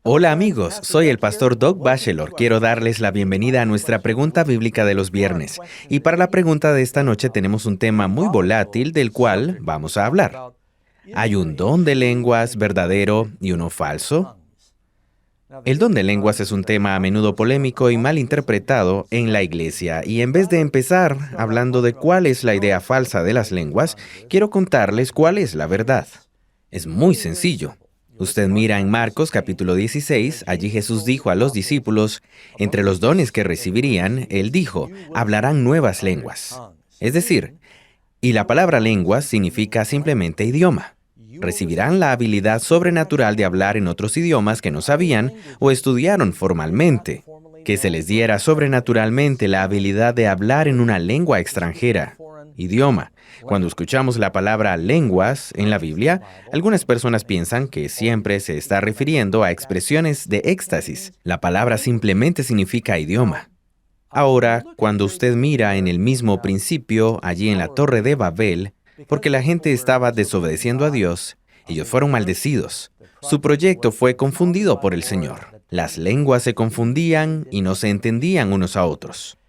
Hola amigos, soy el pastor Doug Bachelor. Quiero darles la bienvenida a nuestra pregunta bíblica de los viernes. Y para la pregunta de esta noche tenemos un tema muy volátil del cual vamos a hablar. ¿Hay un don de lenguas verdadero y uno falso? El don de lenguas es un tema a menudo polémico y mal interpretado en la iglesia. Y en vez de empezar hablando de cuál es la idea falsa de las lenguas, quiero contarles cuál es la verdad. Es muy sencillo. Usted mira en Marcos capítulo 16, allí Jesús dijo a los discípulos, entre los dones que recibirían, Él dijo, hablarán nuevas lenguas. Es decir, y la palabra lenguas significa simplemente idioma. Recibirán la habilidad sobrenatural de hablar en otros idiomas que no sabían o estudiaron formalmente. Que se les diera sobrenaturalmente la habilidad de hablar en una lengua extranjera, idioma. Cuando escuchamos la palabra lenguas en la Biblia, algunas personas piensan que siempre se está refiriendo a expresiones de éxtasis. La palabra simplemente significa idioma. Ahora, cuando usted mira en el mismo principio, allí en la Torre de Babel, porque la gente estaba desobedeciendo a Dios, ellos fueron maldecidos. Su proyecto fue confundido por el Señor. Las lenguas se confundían y no se entendían unos a otros.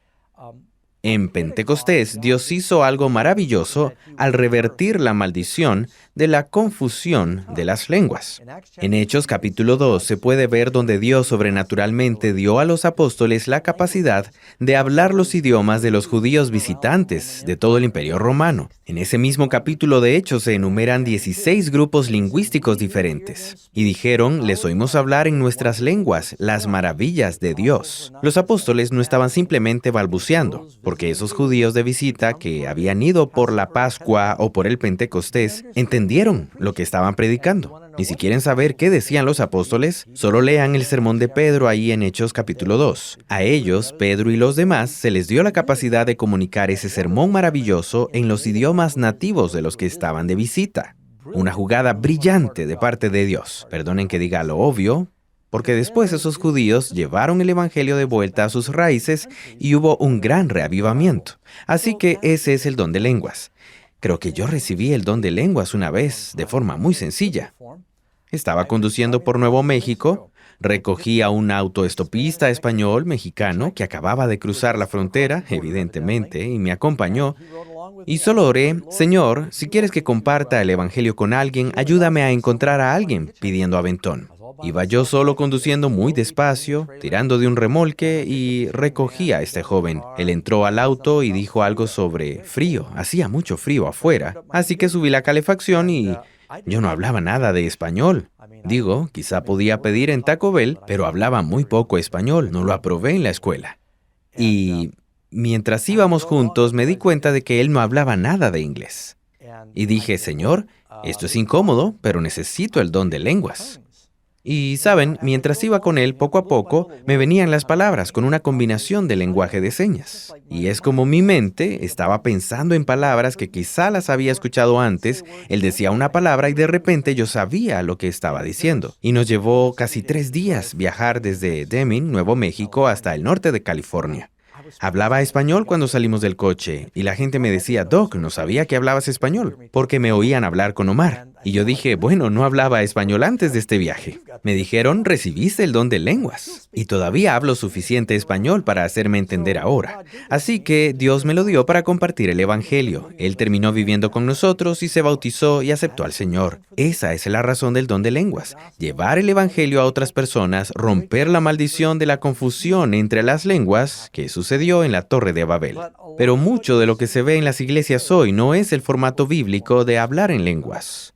En Pentecostés, Dios hizo algo maravilloso al revertir la maldición de la confusión de las lenguas. En Hechos capítulo 2 se puede ver donde Dios sobrenaturalmente dio a los apóstoles la capacidad de hablar los idiomas de los judíos visitantes de todo el Imperio Romano. En ese mismo capítulo de Hechos se enumeran 16 grupos lingüísticos diferentes. Y dijeron, les oímos hablar en nuestras lenguas las maravillas de Dios. Los apóstoles no estaban simplemente balbuceando, porque esos judíos de visita que habían ido por la Pascua o por el Pentecostés entendieron lo que estaban predicando. Ni si quieren saber qué decían los apóstoles, solo lean el sermón de Pedro ahí en Hechos capítulo 2. A ellos, Pedro y los demás, se les dio la capacidad de comunicar ese sermón maravilloso en los idiomas nativos de los que estaban de visita. Una jugada brillante de parte de Dios. Perdonen que diga lo obvio, porque después esos judíos llevaron el evangelio de vuelta a sus raíces y hubo un gran reavivamiento. Así que ese es el don de lenguas. Creo que yo recibí el don de lenguas una vez, de forma muy sencilla. Estaba conduciendo por Nuevo México, recogí a un autoestopista español mexicano que acababa de cruzar la frontera, evidentemente, y me acompañó. Y solo oré, Señor, si quieres que comparta el evangelio con alguien, ayúdame a encontrar a alguien, pidiendo aventón. Iba yo solo conduciendo muy despacio, tirando de un remolque y recogí a este joven. Él entró al auto y dijo algo sobre frío. Hacía mucho frío afuera, así que subí la calefacción y yo no hablaba nada de español. Digo, quizá podía pedir en Taco Bell, pero hablaba muy poco español, no lo aprobé en la escuela. Y mientras íbamos juntos me di cuenta de que él no hablaba nada de inglés. Y dije, Señor, esto es incómodo, pero necesito el don de lenguas. Y, saben, mientras iba con él, poco a poco, me venían las palabras con una combinación de lenguaje de señas. Y es como mi mente estaba pensando en palabras que quizá las había escuchado antes. Él decía una palabra y de repente yo sabía lo que estaba diciendo. Y nos llevó casi 3 días viajar desde Deming, Nuevo México, hasta el norte de California. Hablaba español cuando salimos del coche y la gente me decía, Doc, no sabía que hablabas español, porque me oían hablar con Omar. Y yo dije, bueno, no hablaba español antes de este viaje. Me dijeron, recibiste el don de lenguas. Y todavía hablo suficiente español para hacerme entender ahora. Así que Dios me lo dio para compartir el evangelio. Él terminó viviendo con nosotros y se bautizó y aceptó al Señor. Esa es la razón del don de lenguas. Llevar el evangelio a otras personas, romper la maldición de la confusión entre las lenguas que sucedió en la Torre de Babel. Pero mucho de lo que se ve en las iglesias hoy no es el formato bíblico de hablar en lenguas.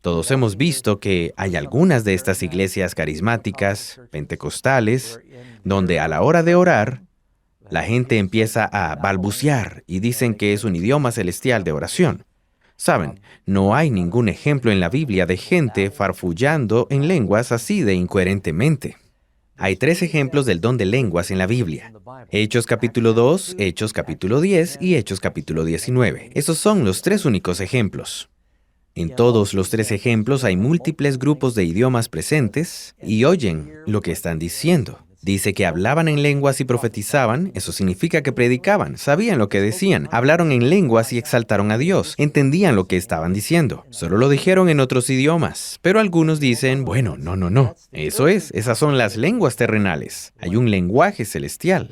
Todos hemos visto que hay algunas de estas iglesias carismáticas, pentecostales, donde a la hora de orar, la gente empieza a balbucear y dicen que es un idioma celestial de oración. Saben, no hay ningún ejemplo en la Biblia de gente farfullando en lenguas así de incoherentemente. Hay 3 ejemplos del don de lenguas en la Biblia. Hechos capítulo 2, Hechos capítulo 10 y Hechos capítulo 19. Esos son los 3 únicos ejemplos. En todos los 3 ejemplos hay múltiples grupos de idiomas presentes y oyen lo que están diciendo. Dice que hablaban en lenguas y profetizaban, eso significa que predicaban, sabían lo que decían, hablaron en lenguas y exaltaron a Dios, entendían lo que estaban diciendo. Solo lo dijeron en otros idiomas, pero algunos dicen, bueno, no. Esas son las lenguas terrenales. Hay un lenguaje celestial.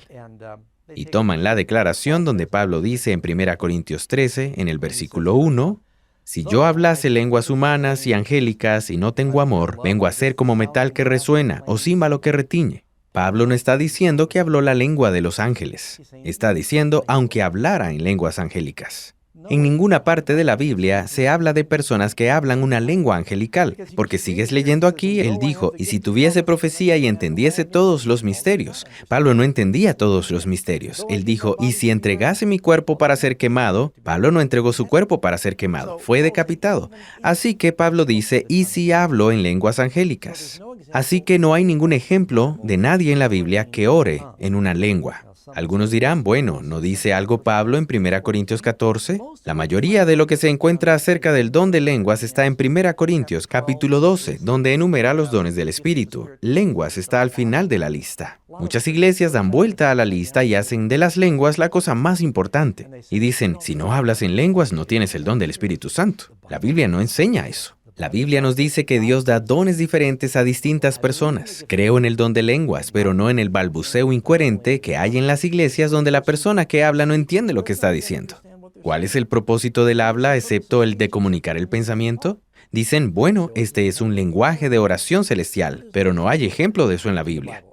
Y toman la declaración donde Pablo dice en 1 Corintios 13, en el versículo 1, si yo hablase lenguas humanas y angélicas y no tengo amor, vengo a ser como metal que resuena o címbalo que retiñe. Pablo no está diciendo que habló la lengua de los ángeles. Está diciendo aunque hablara en lenguas angélicas. En ninguna parte de la Biblia se habla de personas que hablan una lengua angelical, porque sigues leyendo aquí, él dijo, y si tuviese profecía y entendiese todos los misterios. Pablo no entendía todos los misterios. Él dijo, y si entregase mi cuerpo para ser quemado, Pablo no entregó su cuerpo para ser quemado, fue decapitado. Así que Pablo dice, y si hablo en lenguas angélicas. Así que no hay ningún ejemplo de nadie en la Biblia que ore en una lengua. Algunos dirán, bueno, ¿no dice algo Pablo en 1 Corintios 14? La mayoría de lo que se encuentra acerca del don de lenguas está en 1 Corintios capítulo 12, donde enumera los dones del Espíritu. Lenguas está al final de la lista. Muchas iglesias dan vuelta a la lista y hacen de las lenguas la cosa más importante. Y dicen, si no hablas en lenguas, no tienes el don del Espíritu Santo. La Biblia no enseña eso. La Biblia nos dice que Dios da dones diferentes a distintas personas. Creo en el don de lenguas, pero no en el balbuceo incoherente que hay en las iglesias donde la persona que habla no entiende lo que está diciendo. ¿Cuál es el propósito del habla excepto el de comunicar el pensamiento? Dicen, bueno, este es un lenguaje de oración celestial, pero no hay ejemplo de eso en la Biblia.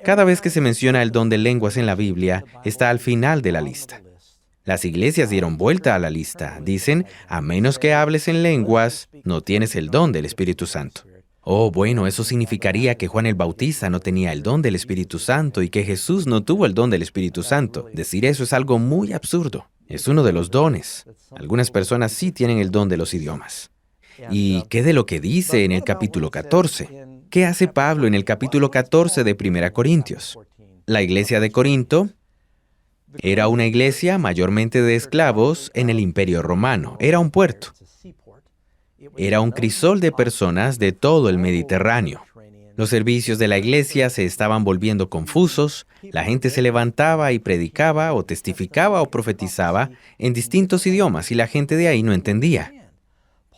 Cada vez que se menciona el don de lenguas en la Biblia, está al final de la lista. Las iglesias dieron vuelta a la lista. Dicen, a menos que hables en lenguas, no tienes el don del Espíritu Santo. Oh, bueno, eso significaría que Juan el Bautista no tenía el don del Espíritu Santo y que Jesús no tuvo el don del Espíritu Santo. Decir eso es algo muy absurdo. Es uno de los dones. Algunas personas sí tienen el don de los idiomas. ¿Y qué de lo que dice en el capítulo 14? ¿Qué hace Pablo en el capítulo 14 de 1 Corintios? La iglesia de Corinto era una iglesia mayormente de esclavos en el Imperio Romano. Era un puerto. Era un crisol de personas de todo el Mediterráneo. Los servicios de la iglesia se estaban volviendo confusos. La gente se levantaba y predicaba o testificaba o profetizaba en distintos idiomas y la gente de ahí no entendía.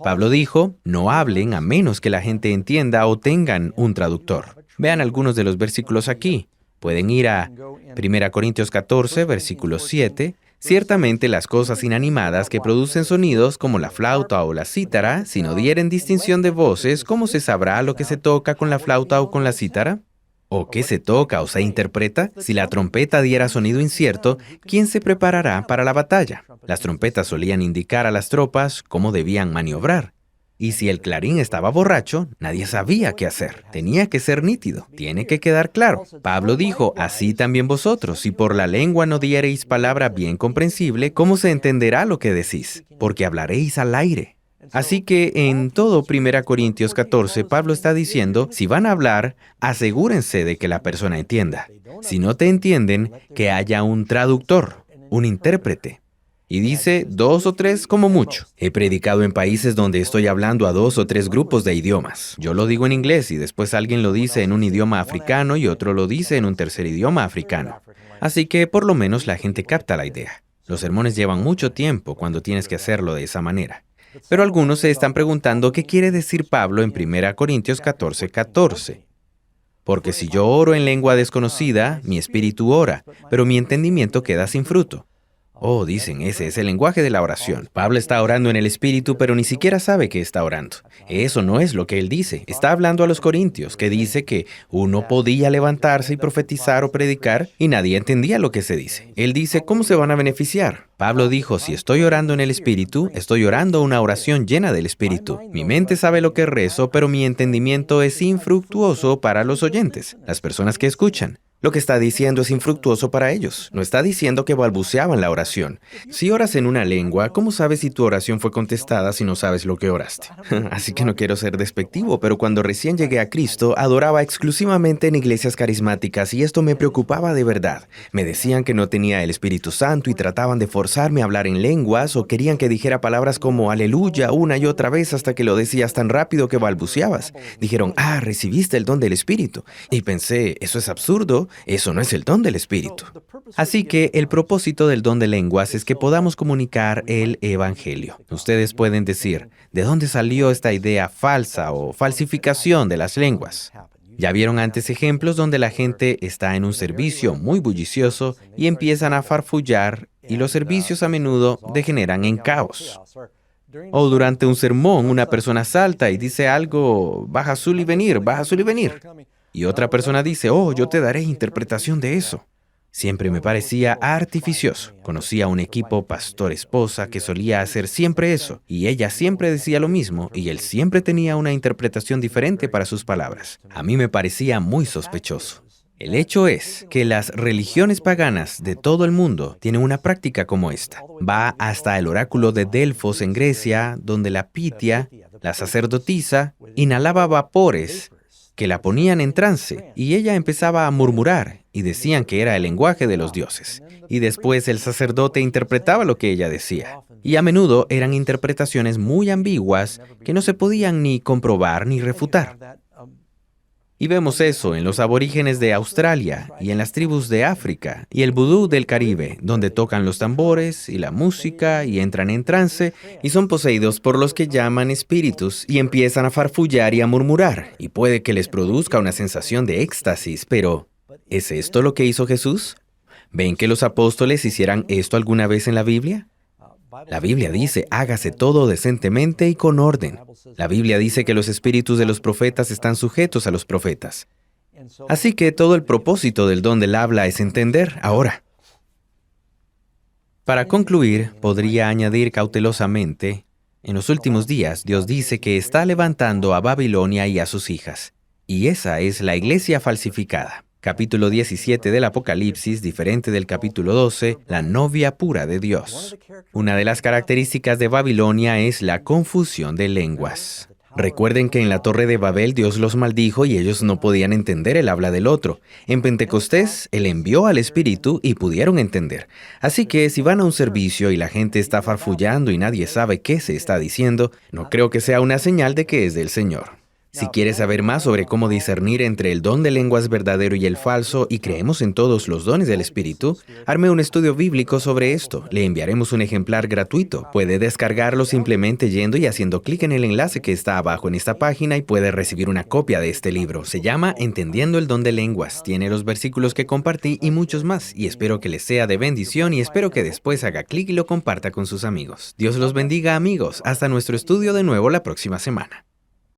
Pablo dijo, no hablen a menos que la gente entienda o tengan un traductor. Vean algunos de los versículos aquí. Pueden ir a 1 Corintios 14, versículo 7. Ciertamente las cosas inanimadas que producen sonidos como la flauta o la cítara, si no dieren distinción de voces, ¿cómo se sabrá lo que se toca con la flauta o con la cítara? ¿O qué se toca o se interpreta? Si la trompeta diera sonido incierto, ¿quién se preparará para la batalla? Las trompetas solían indicar a las tropas cómo debían maniobrar. Y si el clarín estaba borracho, nadie sabía qué hacer. Tenía que ser nítido. Tiene que quedar claro. Pablo dijo, así también vosotros, si por la lengua no diereis palabra bien comprensible, ¿cómo se entenderá lo que decís? Porque hablaréis al aire. Así que en todo 1 Corintios 14, Pablo está diciendo, si van a hablar, asegúrense de que la persona entienda. Si no te entienden, que haya un traductor, un intérprete. Y dice 2 o 3 como mucho. He predicado en países donde estoy hablando a 2 o 3 grupos de idiomas. Yo lo digo en inglés y después alguien lo dice en un idioma africano y otro lo dice en un tercer idioma africano. Así que por lo menos la gente capta la idea. Los sermones llevan mucho tiempo cuando tienes que hacerlo de esa manera. Pero algunos se están preguntando qué quiere decir Pablo en 1 Corintios 14:14. Porque si yo oro en lengua desconocida, mi espíritu ora, pero mi entendimiento queda sin fruto. Oh, dicen, ese es el lenguaje de la oración. Pablo está orando en el Espíritu, pero ni siquiera sabe que está orando. Eso no es lo que él dice. Está hablando a los corintios, que dice que uno podía levantarse y profetizar o predicar, y nadie entendía lo que se dice. Él dice, ¿cómo se van a beneficiar? Pablo dijo, si estoy orando en el Espíritu, estoy orando una oración llena del Espíritu. Mi mente sabe lo que rezo, pero mi entendimiento es infructuoso para los oyentes, las personas que escuchan. Lo que está diciendo es infructuoso para ellos. No está diciendo que balbuceaban la oración. Si oras en una lengua, ¿cómo sabes si tu oración fue contestada si no sabes lo que oraste? Así que no quiero ser despectivo, pero cuando recién llegué a Cristo, adoraba exclusivamente en iglesias carismáticas y esto me preocupaba de verdad. Me decían que no tenía el Espíritu Santo y trataban de forzarme a hablar en lenguas o querían que dijera palabras como aleluya una y otra vez hasta que lo decías tan rápido que balbuceabas. Dijeron, recibiste el don del Espíritu. Y pensé, eso es absurdo. Eso no es el don del Espíritu. Así que el propósito del don de lenguas es que podamos comunicar el Evangelio. Ustedes pueden decir, ¿de dónde salió esta idea falsa o falsificación de las lenguas? Ya vieron antes ejemplos donde la gente está en un servicio muy bullicioso y empiezan a farfullar y los servicios a menudo degeneran en caos. O durante un sermón una persona salta y dice algo, baja azul y venir, baja azul y venir. Y otra persona dice, yo te daré interpretación de eso. Siempre me parecía artificioso. Conocí a un equipo pastor-esposa que solía hacer siempre eso, y ella siempre decía lo mismo, y él siempre tenía una interpretación diferente para sus palabras. A mí me parecía muy sospechoso. El hecho es que las religiones paganas de todo el mundo tienen una práctica como esta. Va hasta el oráculo de Delfos en Grecia, donde la Pitia, la sacerdotisa, inhalaba vapores que la ponían en trance, y ella empezaba a murmurar, y decían que era el lenguaje de los dioses. Y después el sacerdote interpretaba lo que ella decía. Y a menudo eran interpretaciones muy ambiguas que no se podían ni comprobar ni refutar. Y vemos eso en los aborígenes de Australia y en las tribus de África y el vudú del Caribe, donde tocan los tambores y la música y entran en trance y son poseídos por los que llaman espíritus y empiezan a farfullar y a murmurar. Y puede que les produzca una sensación de éxtasis, pero ¿es esto lo que hizo Jesús? ¿Ven que los apóstoles hicieran esto alguna vez en la Biblia? La Biblia dice, hágase todo decentemente y con orden. La Biblia dice que los espíritus de los profetas están sujetos a los profetas. Así que todo el propósito del don del habla es entender ahora. Para concluir, podría añadir cautelosamente, en los últimos días Dios dice que está levantando a Babilonia y a sus hijas. Y esa es la iglesia falsificada. Capítulo 17 del Apocalipsis, diferente del capítulo 12, la novia pura de Dios. Una de las características de Babilonia es la confusión de lenguas. Recuerden que en la Torre de Babel Dios los maldijo y ellos no podían entender el habla del otro. En Pentecostés, Él envió al Espíritu y pudieron entender. Así que si van a un servicio y la gente está farfullando y nadie sabe qué se está diciendo, no creo que sea una señal de que es del Señor. Si quieres saber más sobre cómo discernir entre el don de lenguas verdadero y el falso, y creemos en todos los dones del Espíritu, arme un estudio bíblico sobre esto. Le enviaremos un ejemplar gratuito. Puede descargarlo simplemente yendo y haciendo clic en el enlace que está abajo en esta página y puede recibir una copia de este libro. Se llama Entendiendo el don de lenguas. Tiene los versículos que compartí y muchos más. Y espero que les sea de bendición y espero que después haga clic y lo comparta con sus amigos. Dios los bendiga, amigos. Hasta nuestro estudio de nuevo la próxima semana.